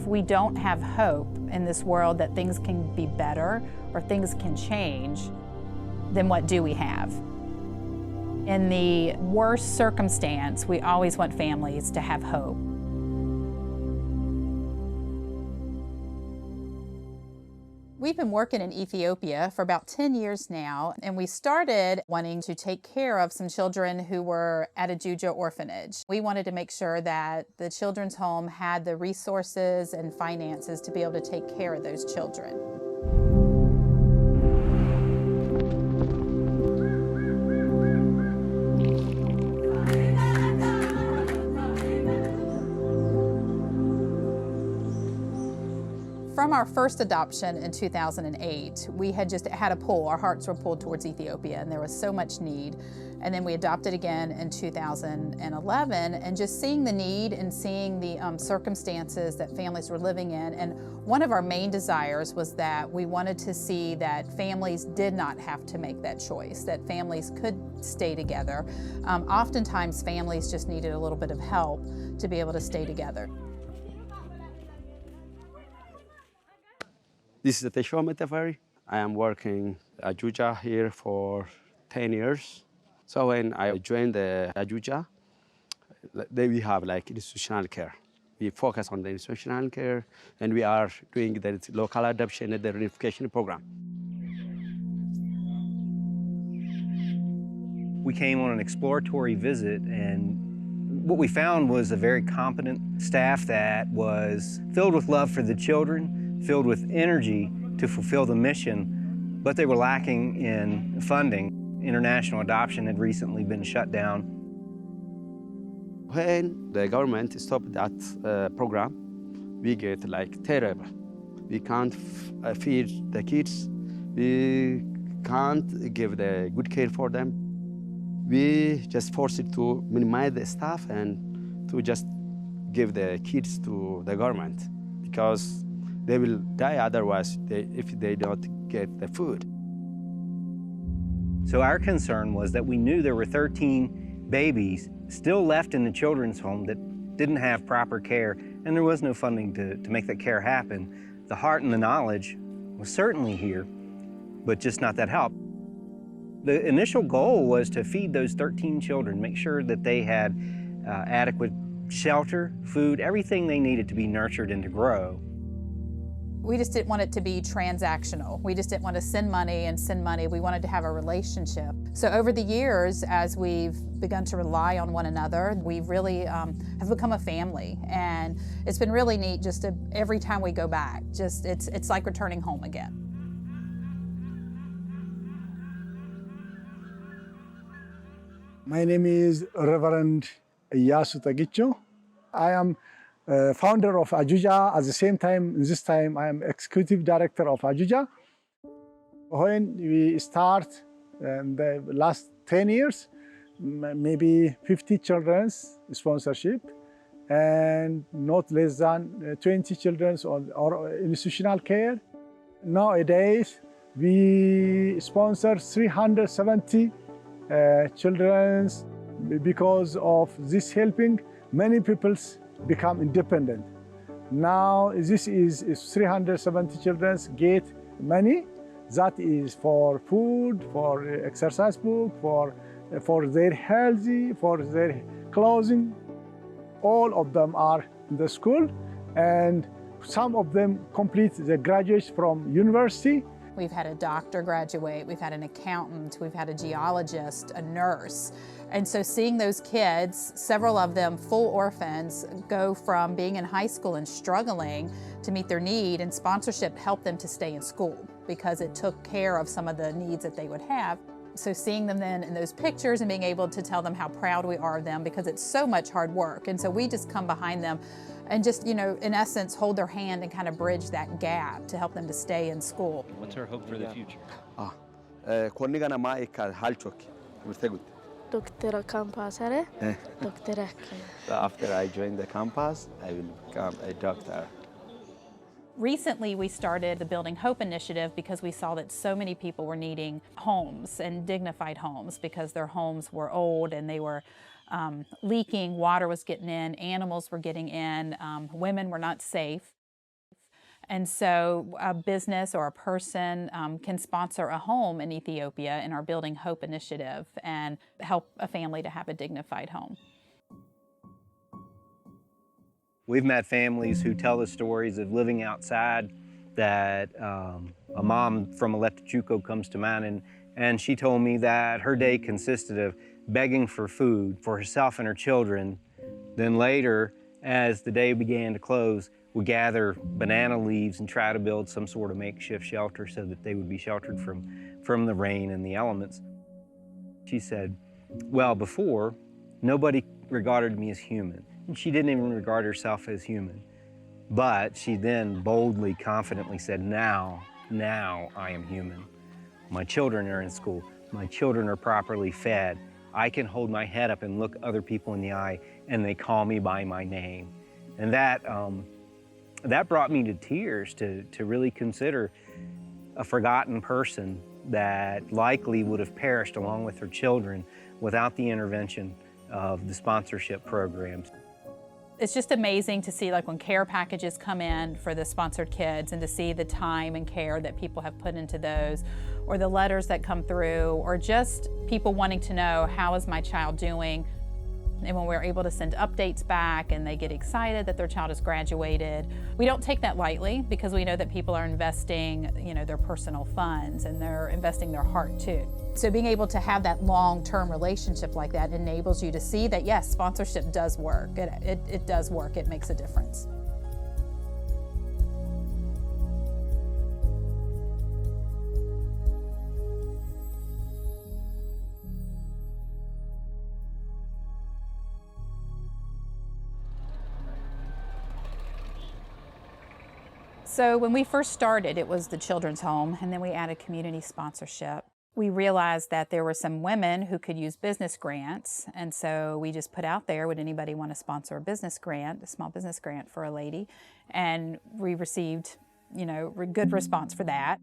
we don't have hope in this world that things can be better or things can change, then what do we have? In the worst circumstance, we always want families to have hope. We've been working in Ethiopia for about 10 years now, and we started wanting to take care of some children who were at a Juja orphanage. We wanted to make sure that the children's home had the resources and finances to be able to take care of those children. From our first adoption in 2008, we had just had a pull. Our hearts were pulled towards Ethiopia, and there was so much need. And then we adopted again in 2011, and just seeing the need and seeing the circumstances that families were living in. And one of our main desires was that we wanted to see that families did not have to make that choice, that families could stay together. Oftentimes, families just needed a little bit of help to be able to stay together. This is the Teshuwa Metafari. I am working at Juja here for 10 years. So when I joined the Juja, then we have like institutional care. We focus on the institutional care, and we are doing the local adoption and the reunification program. We came on an exploratory visit, and what we found was a very competent staff that was filled with love for the children, filled with energy to fulfill the mission, but they were lacking in funding. International adoption had recently been shut down. When the government stopped that program, we get like terrible. We can't feed the kids. We can't give the good care for them. We just forced it to minimize the staff and to just give the kids to the government, because they will die otherwise if they don't get the food. So our concern was that we knew there were 13 babies still left in the children's home that didn't have proper care, and there was no funding to make that care happen. The heart and the knowledge was certainly here, but just not that help. The initial goal was to feed those 13 children, make sure that they had adequate shelter, food, everything they needed to be nurtured and to grow. We just didn't want it to be transactional. We just didn't want to send money and send money. We wanted to have a relationship. So over the years, as we've begun to rely on one another, we really have become a family. And it's been really neat just to, every time we go back, just it's like returning home again. My name is Reverend Iyasu Tagicho. I am founder of Ajuja. At the same time, this time I am executive director of Ajuja. When we start in the last 10 years, maybe 50 children's sponsorship, and not less than 20 children's or institutional care. Nowadays, we sponsor 370 children's. Because of this helping, many people become independent. Now this is 370 children get money that is for food, for exercise book, for their healthy, for their clothing. All of them are in the school, and some of them complete the graduation from university. We've had a doctor graduate, we've had an accountant, we've had a geologist, a nurse. And so seeing those kids, several of them full orphans, go from being in high school and struggling to meet their need, and sponsorship helped them to stay in school because it took care of some of the needs that they would have. So seeing them then in those pictures and being able to tell them how proud we are of them, because it's so much hard work. And so we just come behind them and just, in essence, hold their hand and kind of bridge that gap to help them to stay in school. What's our hope for the future? After I join the campus, I will become a doctor. Recently, we started the Building Hope initiative because we saw that so many people were needing homes and dignified homes because their homes were old and they were leaking, water was getting in, animals were getting in, women were not safe. And so a business or a person can sponsor a home in Ethiopia in our Building Hope initiative and help a family to have a dignified home. We've met families who tell the stories of living outside, that a mom from Aletachuco comes to mind, and she told me that her day consisted of begging for food for herself and her children. Then later, as the day began to close, would gather banana leaves and try to build some sort of makeshift shelter so that they would be sheltered from the rain and the elements. She said, well, before, nobody regarded me as human. And she didn't even regard herself as human. But she then boldly, confidently said, now I am human. My children are in school. My children are properly fed. I can hold my head up and look other people in the eye, and they call me by my name. And that brought me to tears to really consider a forgotten person that likely would have perished along with her children without the intervention of the sponsorship programs. It's just amazing to see, like, when care packages come in for the sponsored kids, and to see the time and care that people have put into those, or the letters that come through, or just people wanting to know, how is my child doing? And when we're able to send updates back and they get excited that their child has graduated, we don't take that lightly, because we know that people are investing, their personal funds, and they're investing their heart too. So being able to have that long-term relationship like that enables you to see that, yes, sponsorship does work. It does work. It makes a difference. So when we first started, it was the children's home, and then we added community sponsorship. We realized that there were some women who could use business grants, and so we just put out there, would anybody want to sponsor a business grant, a small business grant for a lady? And we received, good response for that.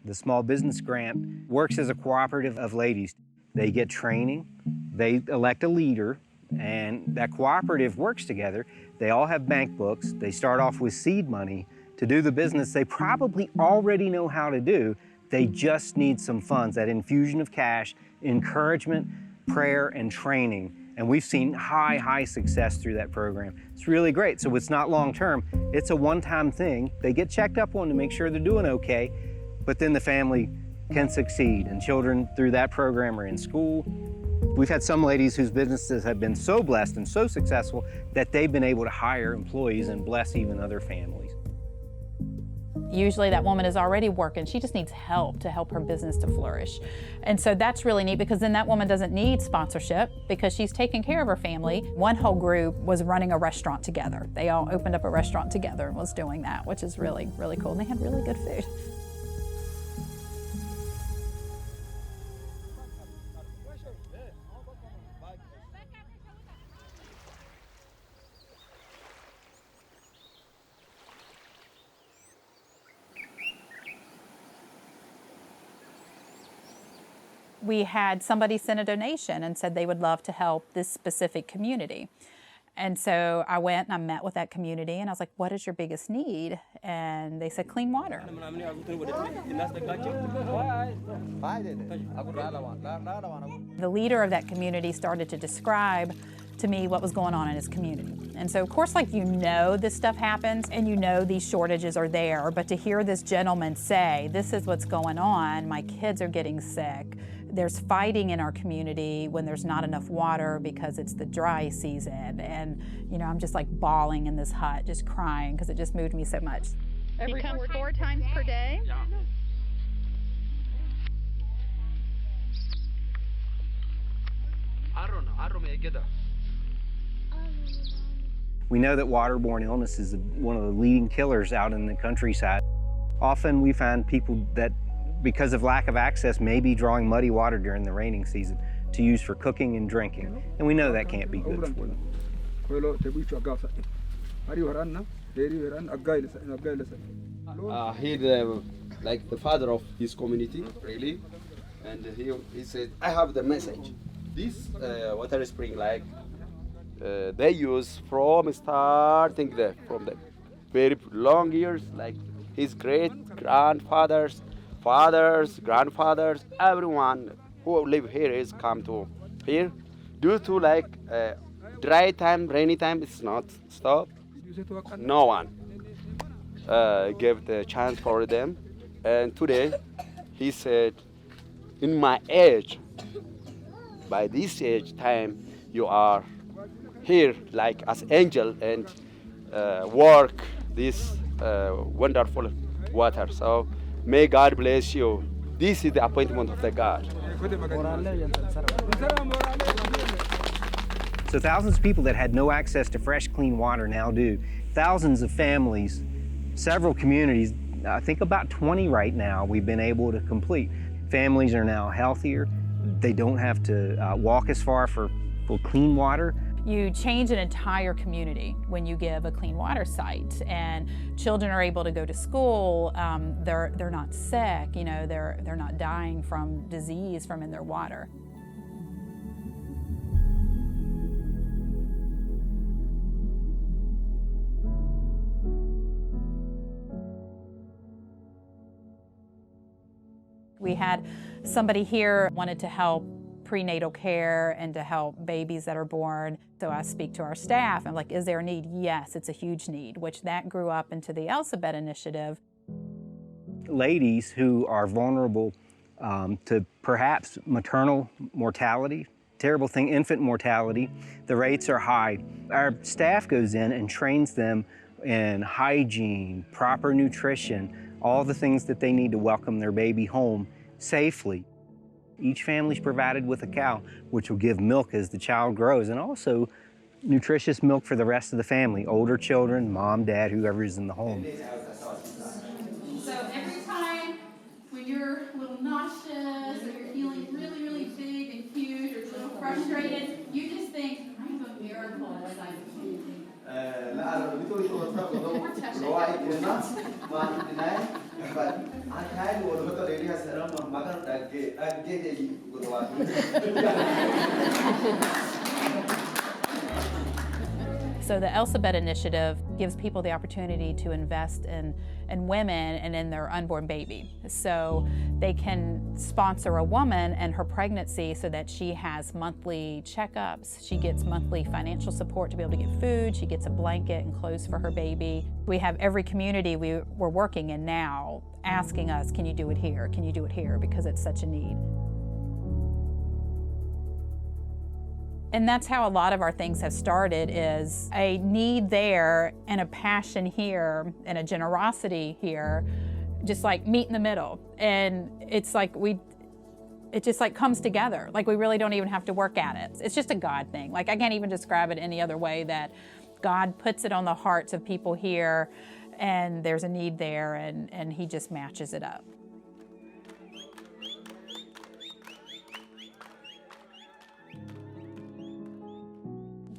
The small business grant works as a cooperative of ladies. They get training, they elect a leader, and that cooperative works together. They all have bank books. They start off with seed money to do the business they probably already know how to do. They just need some funds, that infusion of cash, encouragement, prayer, and training. And we've seen high success through that program. It's really great. So it's not long-term. It's a one-time thing. They get checked up on to make sure they're doing okay, but then the family can succeed. And children through that program are in school. We've had some ladies whose businesses have been so blessed and so successful that they've been able to hire employees and bless even other families. Usually that woman is already working. She just needs help to help her business to flourish. And so that's really neat, because then that woman doesn't need sponsorship because she's taking care of her family. One whole group was running a restaurant together. They all opened up a restaurant together and was doing that, which is really cool. And they had really good food. We had somebody send a donation and said they would love to help this specific community. And so I went and I met with that community, and I was like, what is your biggest need? And they said clean water. The leader of that community started to describe to me what was going on in his community. And so, of course, this stuff happens and these shortages are there, but to hear this gentleman say, this is what's going on, my kids are getting sick, there's fighting in our community when there's not enough water because it's the dry season, and I'm just like bawling in this hut, just crying, because it just moved me so much. He comes 4 times per day? Yeah. We know that waterborne illness is one of the leading killers out in the countryside. Often we find people that, because of lack of access, may be drawing muddy water during the raining season to use for cooking and drinking. And we know that can't be good for them. He's like the father of his community, really. And he said, I have the message. This water spring, they use from starting from the very long years, like his great grandfathers, fathers, grandfathers, everyone who live here is come to here. Due to like dry time, rainy time, it's not stop. No one gave the chance for them. And today, he said, in my age, by this age time, you are here like as angel and work this wonderful water. So may God bless you. This is the appointment of the God. So thousands of people that had no access to fresh, clean water now do. Thousands of families, several communities, I think about 20 right now, we've been able to complete. Families are now healthier. They don't have to walk as far for clean water. You change an entire community when you give a clean water site, and children are able to go to school. They're not sick. You know, they're not dying from disease from in their water. We had somebody here wanted to help prenatal care and to help babies that are born. So I speak to our staff. I'm like, is there a need? Yes, it's a huge need, which that grew up into the Elsabet initiative. Ladies who are vulnerable to perhaps maternal mortality, terrible thing, infant mortality, the rates are high. Our staff goes in and trains them in hygiene, proper nutrition, all the things that they need to welcome their baby home safely. Each family is provided with a cow, which will give milk as the child grows, and also nutritious milk for the rest of the family, older children, mom, dad, whoever is in the home. So every time when you're a little nauseous or you're feeling really, really big and huge or a little frustrated, you just think, I have a miracle inside of me. So the Elsabet initiative gives people the opportunity to invest in women and in their unborn baby. So they can sponsor a woman and her pregnancy so that she has monthly checkups, she gets monthly financial support to be able to get food, she gets a blanket and clothes for her baby. We have every community we're working in now asking us, can you do it here? Can you do it here? Because it's such a need. And that's how a lot of our things have started, is a need there and a passion here and a generosity here, just like meet in the middle. And it's like it just like comes together. Like we really don't even have to work at it. It's just a God thing. Like I can't even describe it any other way, that God puts it on the hearts of people here and there's a need there and he just matches it up.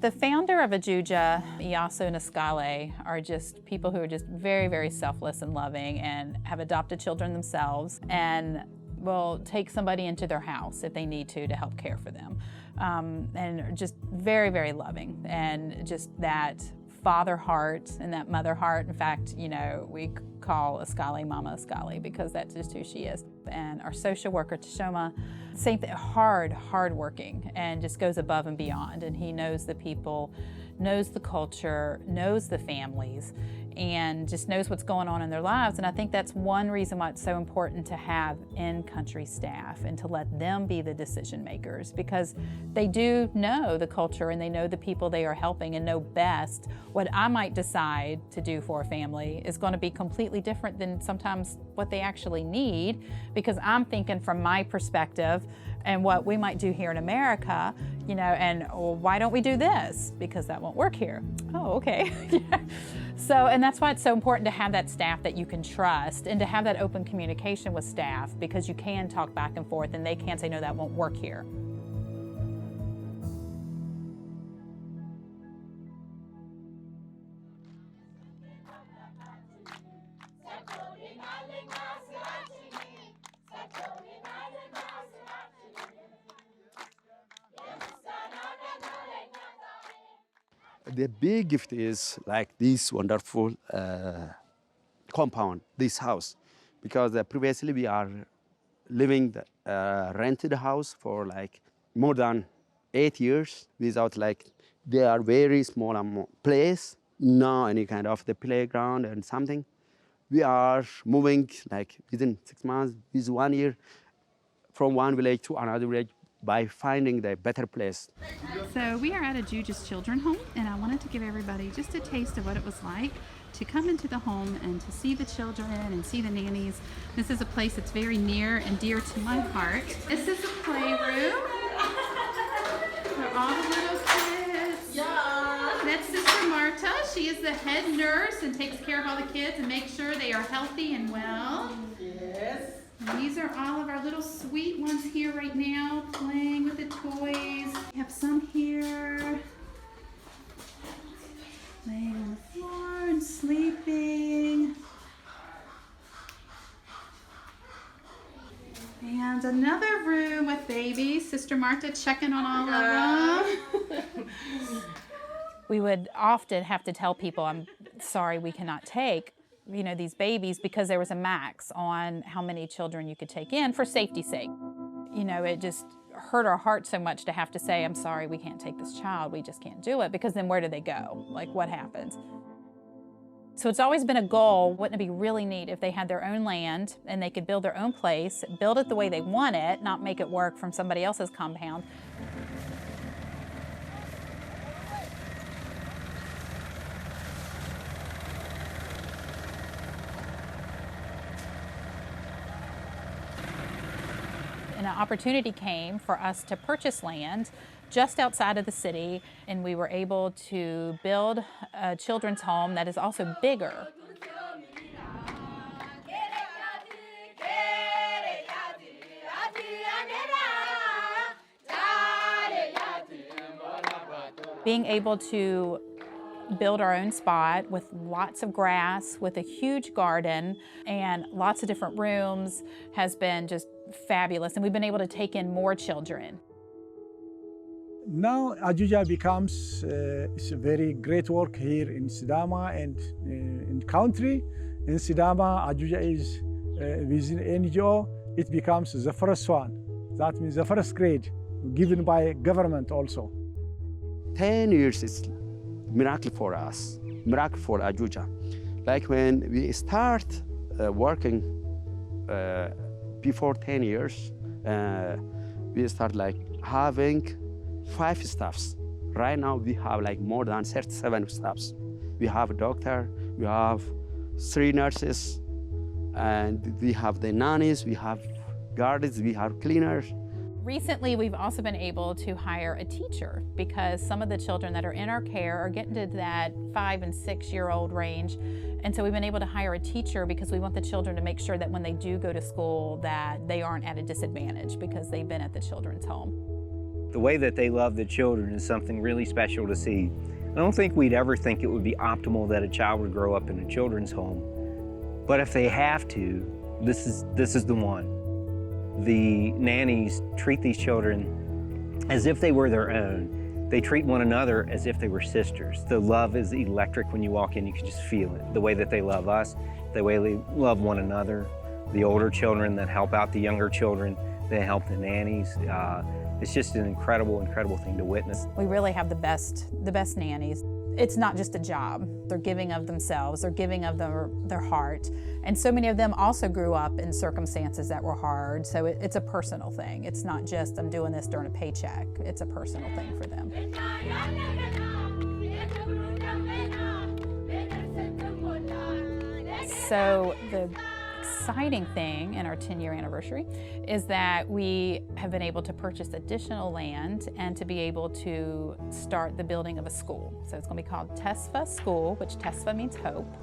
The founder of Ajuja, Hawassa and Escale, are just people who are just very, very selfless and loving and have adopted children themselves and will take somebody into their house if they need to help care for them. And are just very, very loving, and just that father heart and that mother heart. In fact, you know, we call Escale Mama Escale because that's just who she is. And our social worker, Tashoma, same thing, hard working, and just goes above and beyond. And he knows the people, knows the culture, knows the families, and just knows what's going on in their lives. And I think that's one reason why it's so important to have in-country staff and to let them be the decision makers, because they do know the culture and they know the people they are helping and know best. What I might decide to do for a family is going to be completely different than sometimes what they actually need, because I'm thinking from my perspective and what we might do here in America, you know, and well, why don't we do this? Because that won't work here. Oh, okay. So, and that's why it's so important to have that staff that you can trust and to have that open communication with staff, because you can talk back and forth and they can say, no, that won't work here. The big gift is like this wonderful compound, this house, because previously we are living the rented house for like more than 8 years without like, they are very small place, no any kind of the playground and something. We are moving like within 6 months, with 1 year, from one village to another village by finding the better place. So we are at a Jujas Children Home, and I wanted to give everybody just a taste of what it was like to come into the home and to see the children and see the nannies. This is a place that's very near and dear to my heart. This is a playroom for all the little kids. Yeah. That's Sister Marta. She is the head nurse and takes care of all the kids and makes sure they are healthy and well. Yes. And these are all of our little sweet ones here right now, playing with the toys. We have some here, laying on the floor and sleeping. And another room with babies. Sister Marta checking on all of them. We would often have to tell people, I'm sorry, we cannot take these babies, because there was a max on how many children you could take in for safety's sake. It just hurt our heart so much to have to say, I'm sorry, we can't take this child, we just can't do it, because then where do they go? Like, what happens? So it's always been a goal. Wouldn't it be really neat if they had their own land and they could build their own place, build it the way they want it, not make it work from somebody else's compound. And an opportunity came for us to purchase land just outside of the city, and we were able to build a children's home that is also bigger. Being able to build our own spot with lots of grass, with a huge garden and lots of different rooms has been just fabulous, and we've been able to take in more children. Now Ajuja becomes it's a very great work here in Sidama and in country. In Sidama, Ajuja is within NGO, it becomes the first one. That means the first grade given by government also. 10 years is miracle for us, miracle for Ajuja. Like when we start working before 10 years, we start like having 5 staffs. Right now we have like more than 37 staffs. We have a doctor, we have 3 nurses, and we have the nannies, we have guards, we have cleaners. Recently, we've also been able to hire a teacher, because some of the children that are in our care are getting to that 5- and 6-year-old range. And so we've been able to hire a teacher because we want the children to make sure that when they do go to school that they aren't at a disadvantage because they've been at the children's home. The way that they love the children is something really special to see. I don't think we'd ever think it would be optimal that a child would grow up in a children's home. But if they have to, this is the one. The nannies treat these children as if they were their own. They treat one another as if they were sisters. The love is electric when you walk in, you can just feel it. The way that they love us, the way they love one another. The older children that help out the younger children, they help the nannies. It's just an incredible, incredible thing to witness. We really have the best nannies. It's not just a job. They're giving of themselves, they're giving of their heart. And so many of them also grew up in circumstances that were hard, so it's a personal thing. It's not just, I'm doing this during a paycheck. It's a personal thing for them. So the exciting thing in our 10-year anniversary is that we have been able to purchase additional land and to be able to start the building of a school. So it's going to be called Tesfa School, which Tesfa means hope.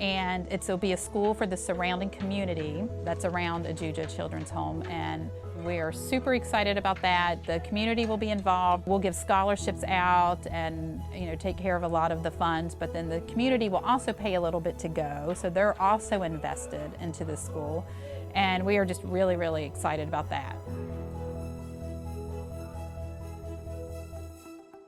And it'll be a school for the surrounding community that's around Ajuja Children's Home. And we are super excited about that. The community will be involved. We'll give scholarships out and take care of a lot of the funds, but then the community will also pay a little bit to go. So they're also invested into the school. And we are just really, really excited about that.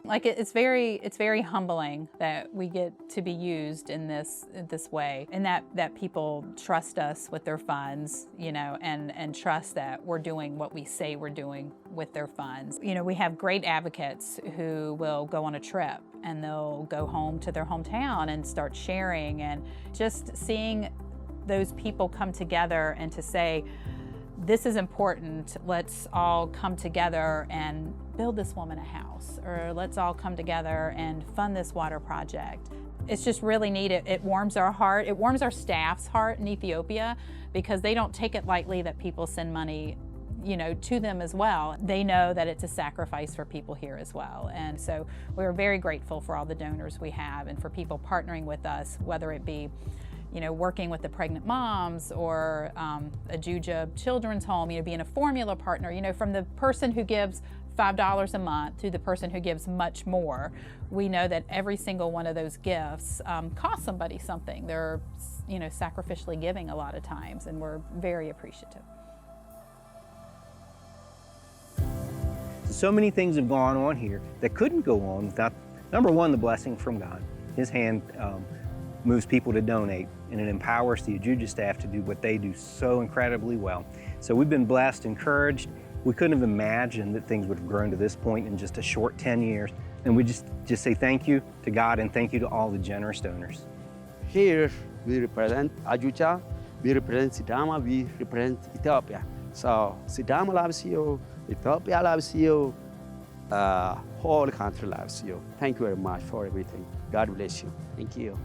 Like it's very humbling that we get to be used in this way, and that people trust us with their funds, you know, and trust that we're doing what we say we're doing with their funds. You know, we have great advocates who will go on a trip and they'll go home to their hometown and start sharing, and just seeing those people come together and to say, this is important, let's all come together and build this woman a house, or let's all come together and fund this water project. It's just really neat. It warms our heart. It warms our staff's heart in Ethiopia, because they don't take it lightly that people send money, you know, to them as well. They know that it's a sacrifice for people here as well. And so we're very grateful for all the donors we have and for people partnering with us, whether it be, you know, working with the pregnant moms or a Juja children's home, you know, being a formula partner, you know, from the person who gives $5 a month to the person who gives much more. We know that every single one of those gifts costs somebody something. They're, you know, sacrificially giving a lot of times, and we're very appreciative. So many things have gone on here that couldn't go on without, number one, the blessing from God. His hand moves people to donate, and it empowers the Ajuja staff to do what they do so incredibly well. So we've been blessed, encouraged. We couldn't have imagined that things would have grown to this point in just a short 10 years. And we just say thank you to God and thank you to all the generous donors. Here we represent Ajuja, we represent Sidama, we represent Ethiopia. So Sidama loves you, Ethiopia loves you, whole country loves you. Thank you very much for everything. God bless you. Thank you.